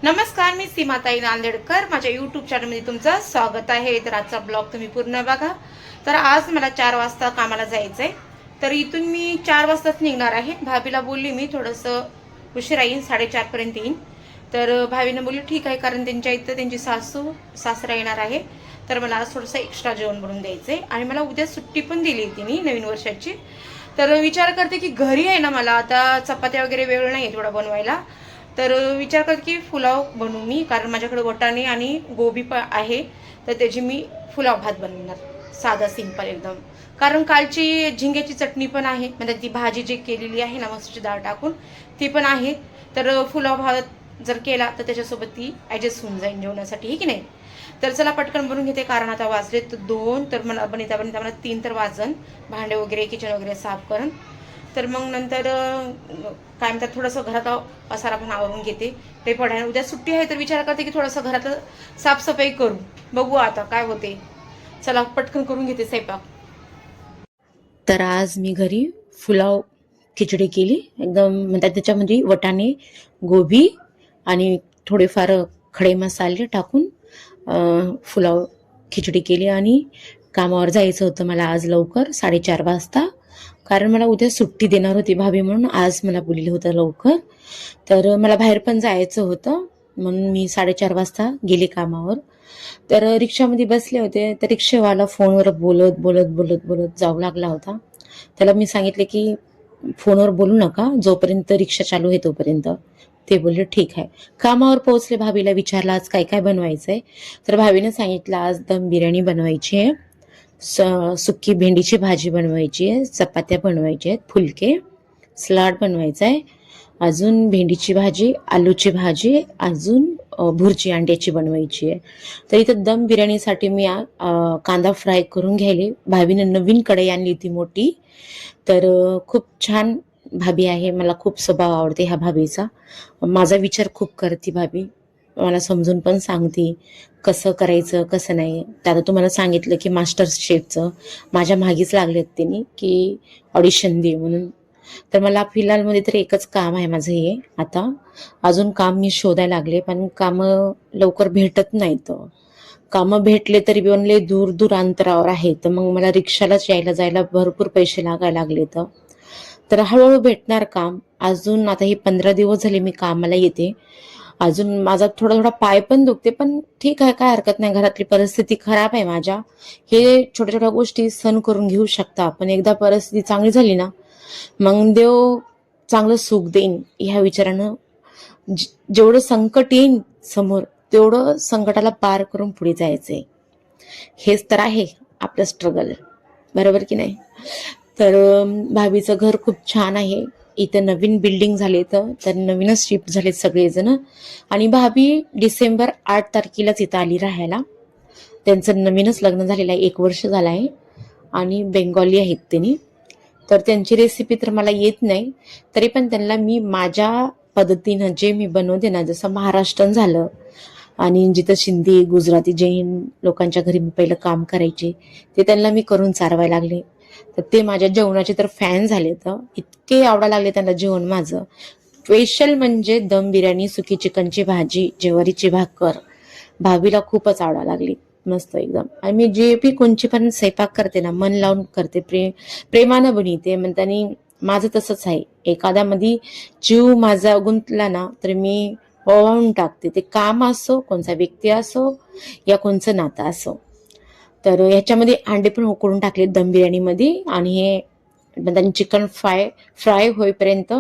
नमस्कार, मी सीमाताई नांदेडकर. माझ्या यूट्यूब चॅनलमध्ये तुमचं स्वागत आहे. तर आजचा ब्लॉग तुम्ही पूर्ण बघा. तर आज मला 4 वाजता कामाला जायचं आहे. तर इथून मी 4 वाजताच निघणार आहे. भाभीला बोलली मी थोडंसं उशिरा येईन, 4:30 पर्यंत येईन. तर भाभीनं बोलली ठीक आहे, कारण त्यांच्या इथं त्यांची सासू सासरा येणार आहे. तर मला आज थोडंसं एक्स्ट्रा जेवण बनवून द्यायचं आहे. आणि मला उद्या सुट्टी पण दिली तिने नवीन वर्षाची. तर विचार करते की घरी आहे ना, मला आता चपात्या वगैरे वेळ नाही आहे थोडा बनवायला. तर विचार करते की पुलाव बनवू मी, कारण माझ्याकडे वटाणे आणि गोबी पण आहे. तर त्याची मी पुलाव भात बनवणार, साधा सिंपल एकदम. कारण कालची झिंग्याची चटणी पण आहे, म्हणजे ती भाजी जी केलेली आहे ना मसूरची डाळ टाकून, ती पण आहे. तर पुलाव भात जर केला तर त्याच्यासोबत ती ॲडजस्ट होऊन जाईल जेवणासाठी, ही की नाही. तर चला पटकन बनवून घेते, कारण आता वाजले तर 2. तर मला बनवता बनवता मला 3 तर वाजन. भांडे वगैरे किचन वगैरे साफ करून. तर मग नंतर काय म्हणतात, थोडंसं घरात पसारा पण आवरून घेते. ते पडायला उद्या सुट्टी आहे, तर विचार करते की थोडंसं घरात साफसफाई करू. बघू आता काय होते. चला पटकन करून घेते स्वयंपाक. तर आज मी घरी पुलाव खिचडी केली एकदम, म्हणतात त्याच्यामध्ये वटाणे, गोबी आणि थोडेफार खडे मसाले टाकून पुलाव खिचडी केली. आणि कामावर जायचं होतं मला आज लवकर 4:30 वाजता, कारण मला उद्या सुट्टी देणार होती भाभी, म्हणून आज मला बोललं होतं लवकर. तर मला बाहेर पण जायचं होतं, म्हणून मी 4:30 वाजता गेले कामावर. तर रिक्षामध्ये बसले होते, तर रिक्षावाला फोनवर बोलत बोलत बोलत बोलत जाऊ लागला होता. त्याला मी सांगितले की फोनवर बोलू नका, जोपर्यंत रिक्षा चालू आहे तोपर्यंत. ते बोलले ठीक आहे. कामावर पोहोचले, भाभीला विचारलं आज काय काय बनवायचंय. तर भाभीने सांगितलं आज दम बिर्याणी बनवायची आहे, सुक्की भेंडीची भाजी बनवायची आहे, चपात्या बनवायच्या आहेत, फुलके, सलाड बनवायचं आहे, अजून भेंडीची भाजी, आलूची भाजी, अजून भुर्जी अंड्याची बनवायची आहे. तर इथं दम बिर्याणीसाठी मी कांदा फ्राय करून घ्यायले. भाभीने नवीन कढई आणली होती मोठी. तर खूप छान भाभी आहे, मला खूप स्वभाव आवडते ह्या भाभीचा. माझा विचार खूप करते भाभी, मला समजून पण सांगते कसं करायचं कसं नाही. तर आता तुम्हाला सांगितलं की मास्टर शेफचं माझ्या मागेच लागलेत त्यांनी की ऑडिशन दे म्हणून. तर मला फिलहालमध्ये तर एकच काम आहे माझं हे. आता अजून काम मी शोधायला लागले, पण कामं लवकर भेटत नाहीत. कामं भेटले तरी बनले दूर दूर अंतरावर आहे, तर मग मला रिक्षालाच यायला जायला भरपूर पैसे लागायला लागले. तर हळूहळू भेटणार काम. अजून आता ही 15 दिवस झाले मी कामाला येते. अजून माझा थोडा थोडा पाय पण दुखते, पण ठीक आहे, काय हरकत नाही. घरातली परिस्थिती खराब आहे माझ्या, हे छोट्या छोट्या गोष्टी सहन करून घेऊ शकता. पण एकदा परिस्थिती चांगली झाली ना, मग देव चांगलं सुख देईन ह्या विचारानं जेवढं संकट येईन समोर, तेवढं संकटाला पार करून पुढे जायचंय. हेच तर आहे आपलं स्ट्रगल, बरोबर की नाही. तर भाभीचं घर खूप छान आहे. इथं नवीन बिल्डिंग झाले, तर नवीनच शिफ्ट झालेत सगळेजण. आणि भाभी डिसेंबर 8 तारखेलाच इथं आली राहायला. त्यांचं नवीनच लग्न झालेलं आहे, 1 वर्ष झालं आहे. आणि बेंगॉली आहेत त्यांनी. तर त्यांची रेसिपी तर मला येत नाही, तरी पण त्यांना मी माझ्या पद्धतीनं जे मी बनवते ना, जसं महाराष्ट्रन झालं आणि जिथं सिंधी, गुजराती, जैन लोकांच्या घरी मी पहिलं काम करायचे, ते त्यांना मी करून चारवायला लागले. तर ते माझ्या जेवणाचे तर फॅन झाले. तर इतके आवडायला लागले त्यांना जेवण माझं. स्पेशल म्हणजे दम बिर्याणी, सुकी चिकनची भाजी, ज्वारीची भाकर भाभीला खूपच आवडायला लागली, मस्त एकदम. आणि मी जे बी कोणची पण स्वयंपाक करते ना, मन लावून करते, प्रेमानं बनवते. म्हणतानी माझं तसंच आहे. एखाद्यामध्ये जीव माझा गुंतला ना, तर मी ओवाळून टाकते. ते काम असो, कोणचा व्यक्ती असो, या कोणचं नातं असो. तर ह्याच्यामध्ये अंडे पण उकळून टाकले दम बिर्याणीमध्ये. आणि हे त्यांनी चिकन फ्राय होईपर्यंत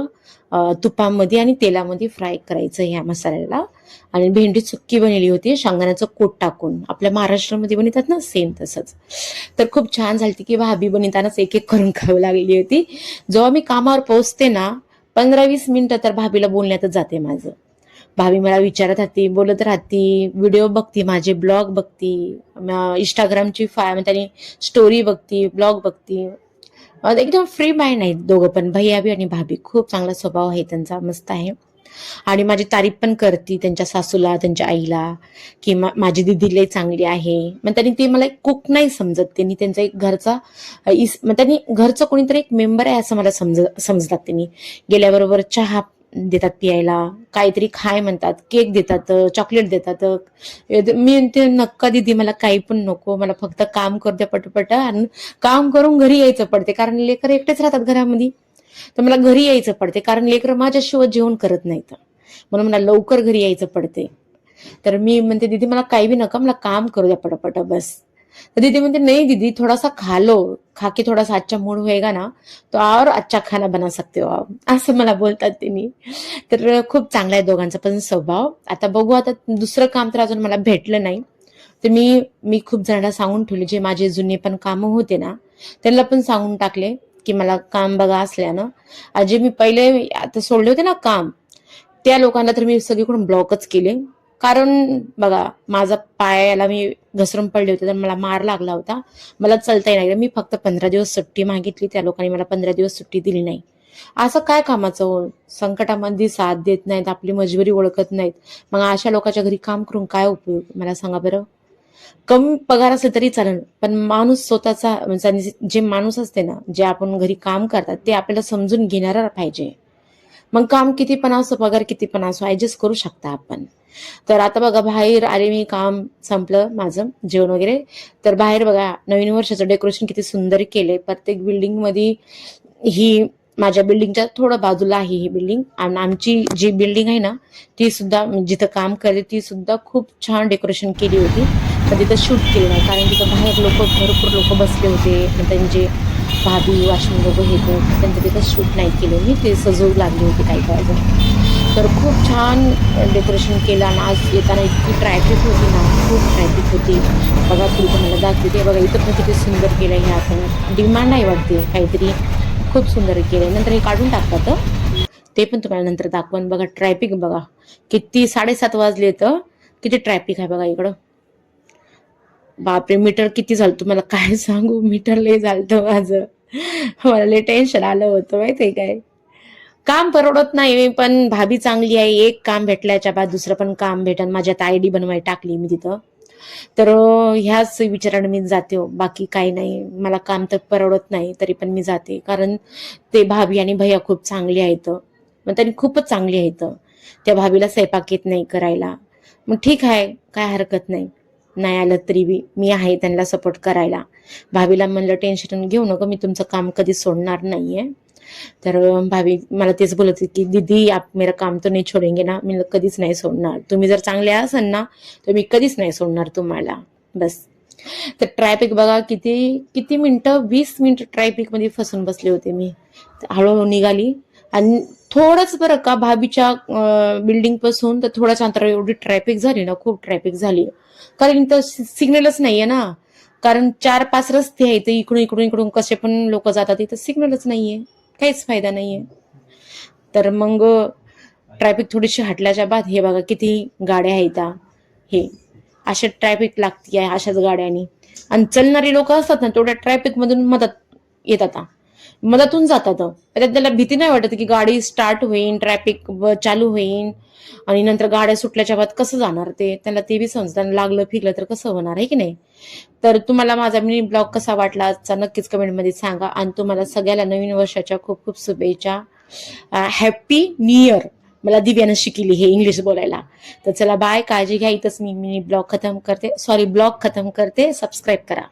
तुपामध्ये आणि तेलामध्ये फ्राय करायचं ह्या मसाल्याला. आणि भेंडी सुक्की बनवली होती शेंगदाण्याचं कूट टाकून, आपल्या महाराष्ट्रामध्ये बनवतात ना सेम तसंच. तर खूप छान झाली की भाभी बनवतानाच एक एक करून खाऊ लागली होती. जेव्हा मी कामावर पोहोचते ना, 15-20 मिनिटं तर भाभीला बोलण्यातच जाते माझं. भाभी मला विचारत राहती, बोलत राहती, व्हिडिओ बघती, माझे ब्लॉग बघती, इंस्टाग्रामची त्यांनी स्टोरी बघती, ब्लॉग बघती. एकदम फ्री माइंड आहेत दोघं पण, भैया बी आणि भाभी. खूप चांगला स्वभाव आहे त्यांचा, मस्त आहे. आणि माझी तारीफ पण करते त्यांच्या सासूला, त्यांच्या आईला, की माझी दिदी लय चांगली आहे. मग त्यांनी ते मला एक कुक नाही समजत, त्यांनी त्यांचा एक घरचा त्यांनी घरचं कोणीतरी एक मेंबर आहे असं मला समजतात. त्यांनी गेल्याबरोबर चहा देतात प्यायला, काहीतरी खाय म्हणतात, केक देतात, चॉकलेट देतात. मी म्हणते नक्का दीदी मला काही पण नको, मला फक्त काम करू द्या पटपट आणि काम करून घरी यायचं पडते, कारण लेकर एकटेच राहतात घरामध्ये. तर मला घरी यायचं पडते कारण लेकर माझ्याशिवाय जेवण करत नाहीत, म्हणून मला लवकर घरी यायचं पडते. तर मी म्हणते दीदी मला काही बी नका, मला काम करू द्या पटापट बस. तर दीदी म्हणते नहीं दीदी थोड़ा सा खा लो, खा के थोड़ा सा अच्छा मूड होएगा ना तो और अच्छा खाना बना सकते हो आप, असं मला बोलतात त्यांनी. तर खूप चांगला आहे दोघांचा पण स्वभाव. आता बघू, आता दुसरं काम तर अजून मला भेटलं नाही. तर मी खूप जणांना सांगून ठेवले, जे माझे जुने पण कामं होते ना त्यांना पण सांगून टाकले की मला काम बघा असल्यानं. जे मी पहिले आता सोडले होते ना काम, त्या लोकांना तर मी सगळीकडून ब्लॉकच केले. कारण बघा माझा पायाला मी घसरून पडले होते, तर मला मार लागला होता, मला चालता नाही. मी फक्त 15 दिवस सुट्टी मागितली, त्या लोकांनी मला 15 दिवस सुट्टी दिली नाही. असं काय कामाचं हो? संकटामध्ये साथ देत नाहीत, आपली मजबुरी ओळखत नाहीत, मग अशा लोकांच्या घरी काम करून काय उपयोग मला सांगा बरं. कमी पगार असेल तरी चालेल, पण माणूस स्वतःचा म्हणजे जे माणूस असते ना, जे आपण घरी काम करतात ते आपल्याला समजून घेणारा पाहिजे. मग काम किती पण असो, पगार किती पण असो, ऍडजस्ट करू शकता आपण. तर आता बघा बाहेर आले, मी काम संपलं माझं जेवण वगैरे. तर बाहेर बघा नवीन वर्षाचं डेकोरेशन किती सुंदर केलंय. प्रत्येक बिल्डिंग मध्ये ही माझ्या बिल्डिंगच्या थोडं बाजूला आहे ही बिल्डिंग, आणि आमची जी बिल्डिंग आहे ना ती सुद्धा जिथं काम करते ती सुद्धा खूप छान डेकोरेशन केली होती. पण तिथं शूट केलं नाही, कारण तिथं बाहेर भरपूर लोक बसले होते, त्यांचे भाभी वाशिंग लोक हे त्यांचं तिथं शूट नाही केलं मी, ते सजवू लागले होते काही काळाचं. तर खूप छान डेकोरेशन केलं. आणि आज येताना इतकी ट्रॅफिक होती ना, खूप ट्रॅफिक होती. बघा पुढे तुम्हाला दाखवते, बघा इथं पण किती सुंदर केलं हे. आपण डिमांड नाही वाटते काहीतरी, खूप सुंदर केलंय. नंतर हे काढून टाकतात, ते पण तुम्हाला नंतर दाखवून. बघा ट्रॅफिक बघा किती, 7:30 वाजले तर किती ट्रॅफिक आहे बघा इकडं. बापरे, मीटर किती झालं तुम्हाला काय सांगू, मीटर लय झालं माझं. मला लय टेन्शन आलं होतं माहितीये काय. काम परवडत नाही, पण भाभी चांगली आहे, एक काम भेटल्याच्या बाद दुसरं पण काम भेटन. माझ्यात आयडी बनवाय टाकली मी तिथं. तर ह्याच विचाराने मी जाते हो, बाकी काही नाही. मला काम तर परवडत नाही तरी पण मी जाते, कारण ते भाभी आणि भैया खूप चांगले आहेत, मग त्यांनी खूपच चांगली आहेत. त्या भाभीला स्वयंपाक येत नाही करायला, मग ठीक आहे, काय हरकत नाही, नाही आलं तरी बी मी आहे त्यांना सपोर्ट करायला. भाभीला म्हणलं टेन्शन घेऊ नको, मी तुमचं काम कधी सोडणार नाहीये. तर भाभी मला तेच बोलत होती की दीदी आप मेरा काम तो नहीं छोडेंगे ना. मी कधीच नाही सोडणार, तुम्ही जर चांगले असाल ना तर मी कधीच नाही सोडणार तुम्हाला, बस. तर ट्रॅफिक बघा किती किती मिनिटं, 20 मिनिटं ट्रॅफिक मध्ये फसून बसले होते मी. हळूहळू निघाली, आणि थोडंच बरं का भाभीच्या बिल्डिंग पासून तर थोड्याच अंतरावर एवढी ट्रॅफिक झाली ना, खूप ट्रॅफिक झाली. कारण इथं सिग्नलच नाहीये ना, कारण 4-5 रस्ते आहेत, इकडून इकडून इकडून कसे पण लोक जातात, इथं सिग्नलच नाहीये, काहीच फायदा नाहीये. तर मग ट्रॅफिक थोडीशी हटल्याच्या बाद हे बघा किती गाड्या आहेत, हे अशा ट्रॅफिक लागती आहे अशाच गाड्यांनी. आणि चलणारी लोक असतात ना तेवढ्या ट्रॅफिक मधून मदत येतात, मदतून जातात. त्याला भीती नाही वाटत की गाडी स्टार्ट होईल, ट्रॅफिक चालू होईल, आणि नंतर गाड्या सुटल्याच्या बाद कसं जाणार ते, त्यांना ते बी समजतं. लागलं फिरलं तर कसं होणार आहे की नाही. तर तुम्हाला माझा मिनी ब्लॉग कसा वाटला आजचा नक्कीच कमेंटमध्ये सांगा. आणि तुम्हाला सगळ्याला नवीन वर्षाच्या खूप खूप शुभेच्छा. Happy new year. मला दिव्यानं शिकली हे इंग्लिश बोलायला. तर चला बाय, काळजी घ्या. इथंच मी मिनी ब्लॉग खतम करते, सॉरी ब्लॉग खतम करते. सबस्क्राईब करा.